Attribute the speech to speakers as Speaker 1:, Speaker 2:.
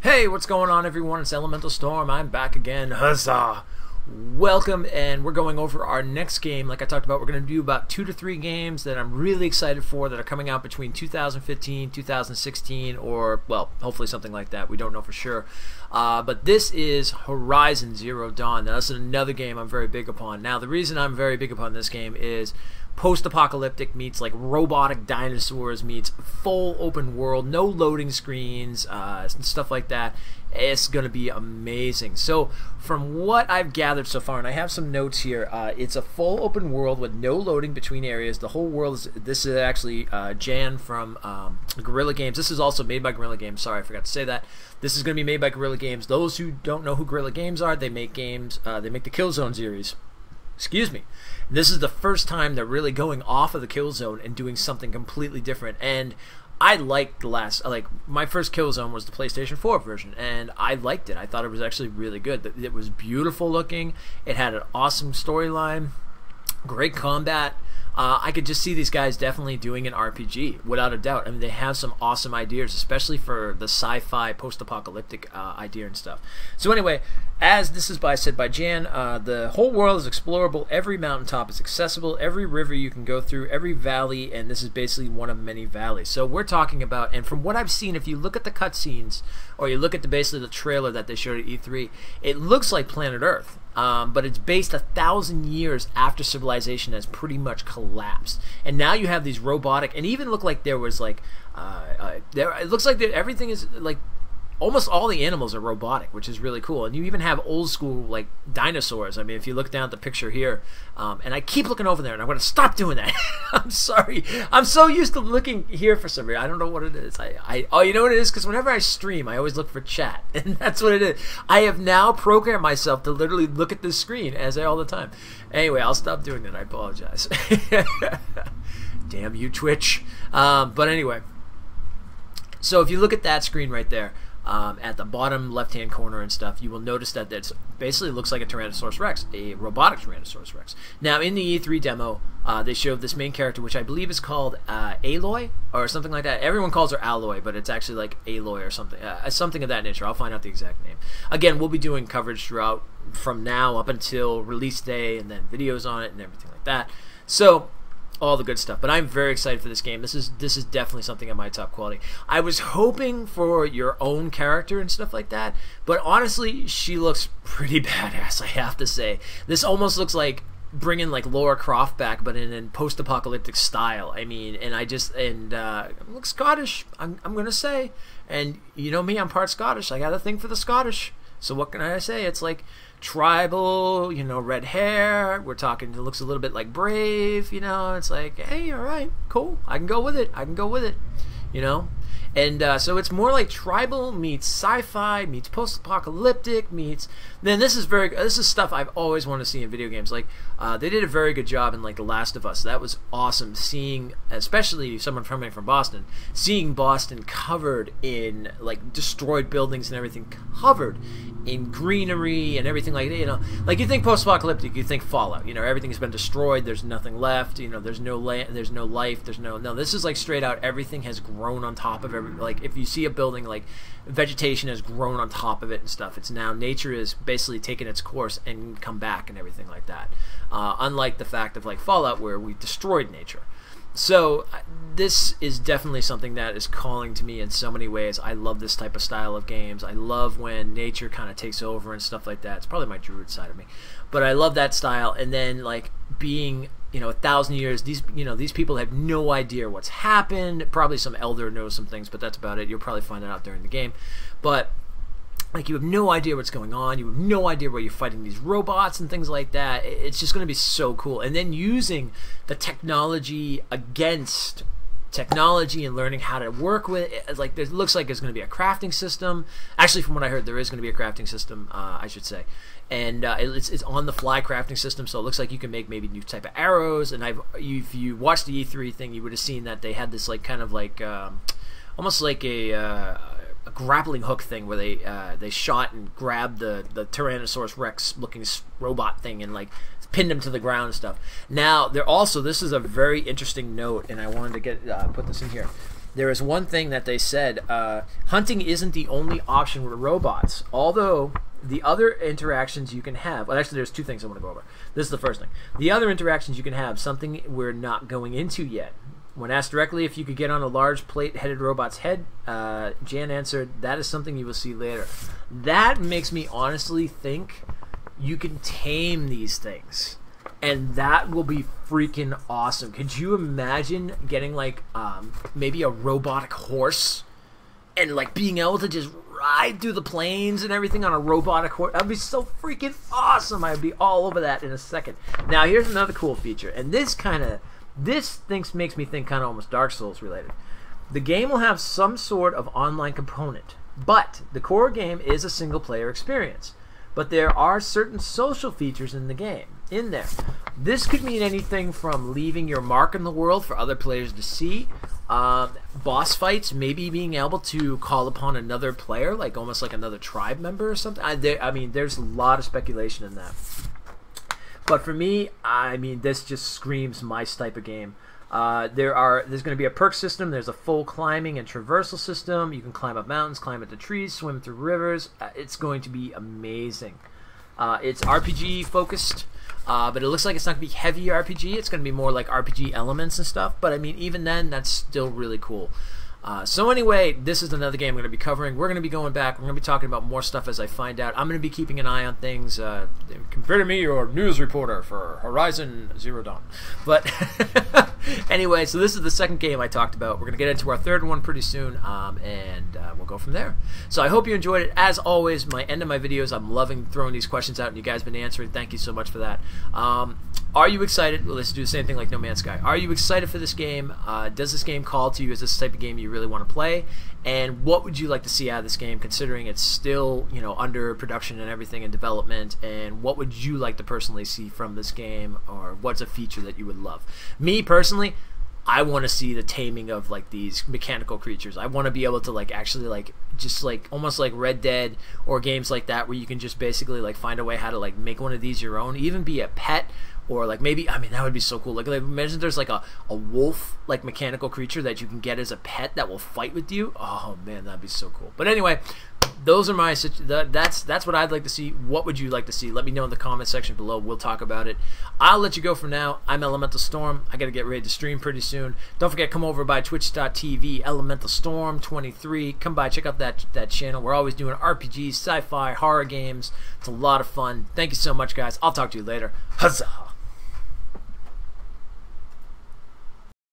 Speaker 1: Hey, what's going on, everyone? It's Elementalstorm. I'm back again. Huzzah! Welcome, and we're going over our next game. Like I talked about, we're going to do about 2 to 3 games that I'm really excited for that are coming out between 2015, 2016, or, well, hopefully something like that. We don't know for sure. But this is Horizon Zero Dawn. Now, that's another game I'm very big upon. Now, the reason I'm very big upon this game is post-apocalyptic meets like robotic dinosaurs meets full open world, no loading screens, stuff like that. It's going to be amazing. So from what I've gathered so far, and I have some notes here, it's a full open world with no loading between areas. The whole world is, this is actually Jan from Guerrilla Games. This is also made by Guerrilla Games. Sorry, I forgot to say that. This is going to be made by Guerrilla Games. Those who don't know who Guerrilla Games are, they make games, they make the Killzone series. Excuse me. This is the first time they're really going off of the Killzone and doing something completely different. And I liked my first Killzone was the PlayStation 4 version, and I liked it. I thought it was actually really good. It was beautiful looking. It had an awesome storyline, great combat. I could just see these guys definitely doing an RPG, without a doubt. I mean, they have some awesome ideas, especially for the sci-fi post-apocalyptic idea and stuff. So anyway, as this is said by Jan, the whole world is explorable. Every mountaintop is accessible. Every river you can go through. Every valley, and this is basically one of many valleys. So we're talking about, and from what I've seen, if you look at the cutscenes, or you look at basically the trailer that they showed at E3, it looks like Planet Earth. But it's based 1,000 years after civilization has pretty much collapsed, and now you have these robotic, and even look like there was like, it looks like everything is like, almost all the animals are robotic, which is really cool. And you even have old school like dinosaurs. I mean, if you look down at the picture here, and I keep looking over there, and I'm going to stop doing that. I'm sorry. I'm so used to looking here for some reason. I don't know what it is. Oh, you know what it is? Because whenever I stream, I always look for chat, and that's what it is. I have now programmed myself to literally look at this screen all the time. Anyway, I'll stop doing that. I apologize. Damn you, Twitch. But anyway, so if you look at that screen right there, at the bottom left-hand corner and stuff, you will notice that it basically looks like a Tyrannosaurus Rex, a robotic Tyrannosaurus Rex. Now, in the E3 demo, they showed this main character, which I believe is called Aloy, or something like that. Everyone calls her Alloy, but it's actually like Aloy or something, something of that nature. I'll find out the exact name. Again, we'll be doing coverage throughout, from now up until release day, and then videos on it and everything like that. So, all the good stuff. But I'm very excited for this game. This is definitely something at my top quality. I was hoping for your own character and stuff like that, but honestly, she looks pretty badass, I have to say. This almost looks like bringing like Lara Croft back, but in post-apocalyptic style. I mean, and look Scottish, I'm gonna say. And you know me, I'm part Scottish. I got a thing for the Scottish. So what can I say? It's like tribal, you know, red hair. We're talking, it looks a little bit like Brave, you know. It's like, hey, all right, cool. I can go with it. You know. And so it's more like tribal meets sci-fi meets post-apocalyptic meets. Then this is stuff I've always wanted to see in video games. Like they did a very good job in like The Last of Us. That was awesome. Seeing, especially someone coming from Boston, seeing Boston covered in like destroyed buildings and everything, covered in greenery and everything like that. You know, like you think post-apocalyptic, you think Fallout. You know, everything's been destroyed. There's nothing left. You know, there's no land. There's no life. No. This is like straight out. Everything has grown on top of like if you see a building, like vegetation has grown on top of it and stuff. It's now nature is basically taken its course and come back and everything like that. Unlike the fact of like Fallout where we destroyed nature. So this is definitely something that is calling to me in so many ways. I love this type of style of games. I love when nature kind of takes over and stuff like that. It's probably my druid side of me, but I love that style. And then like being, you know, 1,000 years, these people have no idea what's happened. Probably some elder knows some things, but that's about it. You'll probably find that out during the game. But like you have no idea what's going on. You have no idea where you're fighting these robots and things like that. It's just going to be so cool. And then using the technology against technology and learning how to work with it. Like it looks like there's going to be a crafting system. Actually, from what I heard, there is going to be a crafting system, I should say. And it's on the fly crafting system, so it looks like you can make maybe new type of arrows. And if you watched the E3 thing, you would have seen that they had this like kind of like almost like a grappling hook thing where they shot and grabbed the Tyrannosaurus Rex looking robot thing and like pinned him to the ground and stuff. Now they're also, this is a very interesting note, and I wanted to put this in here. there is one thing that they said: hunting isn't the only option with robots. Although the other interactions you can have, well, actually, there's two things I want to go over. This is the first thing. The other interactions you can have, something we're not going into yet. When asked directly if you could get on a large plate-headed robot's head, Jan answered, "That is something you will see later." That makes me honestly think you can tame these things, and that will be freaking awesome. Could you imagine getting like maybe a robotic horse and like being able to just ride through the plains and everything on a robotic horse? That'd be so freaking awesome. I'd be all over that in a second. Now here's another cool feature, and this makes me think kind of almost Dark Souls related. The game will have some sort of online component, but the core game is a single player experience. But there are certain social features in the game, in there. This could mean anything from leaving your mark in the world for other players to see, boss fights, maybe being able to call upon another player, like almost like another tribe member or something. I mean, there's a lot of speculation in that. But for me, I mean, this just screams my type of game. There's going to be a perk system. There's a full climbing and traversal system. You can climb up mountains, climb up the trees, swim through rivers. It's going to be amazing. It's RPG focused, but it looks like it's not going to be heavy RPG. It's going to be more like RPG elements and stuff. But I mean, even then, that's still really cool. So anyway, this is another game I'm going to be covering. We're going to be going back. We're going to be talking about more stuff as I find out. I'm going to be keeping an eye on things. Consider me your news reporter for Horizon Zero Dawn. But anyway, so this is the second game I talked about. We're going to get into our third one pretty soon, and we'll go from there. So I hope you enjoyed it. As always, my end of my videos, I'm loving throwing these questions out, and you guys have been answering. Thank you so much for that. Are you excited? Well, let's do the same thing like No Man's Sky. Are you excited for this game? Does this game call to you? Is this the type of game you really want to play? And what would you like to see out of this game, considering it's still, you know, under production and everything in development? And what would you like to personally see from this game, or what's a feature that you would love? Me personally, I want to see the taming of like these mechanical creatures. I want to be able to like actually like just like almost like Red Dead or games like that, where you can just basically like find a way how to like make one of these your own, even be a pet. Or like maybe, I mean, that would be so cool. Like imagine there's like a wolf like mechanical creature that you can get as a pet that will fight with you. Oh man, that'd be so cool. But anyway, those are my that's what I'd like to see. What would you like to see? Let me know in the comment section below. We'll talk about it. I'll let you go for now. I'm Elementalstorm. I gotta get ready to stream pretty soon. Don't forget, come over by twitch.tv Elementalstorm23. Come by, check out that channel. We're always doing RPGs, sci-fi, horror games. It's a lot of fun. Thank you so much, guys. I'll talk to you later. Huzzah!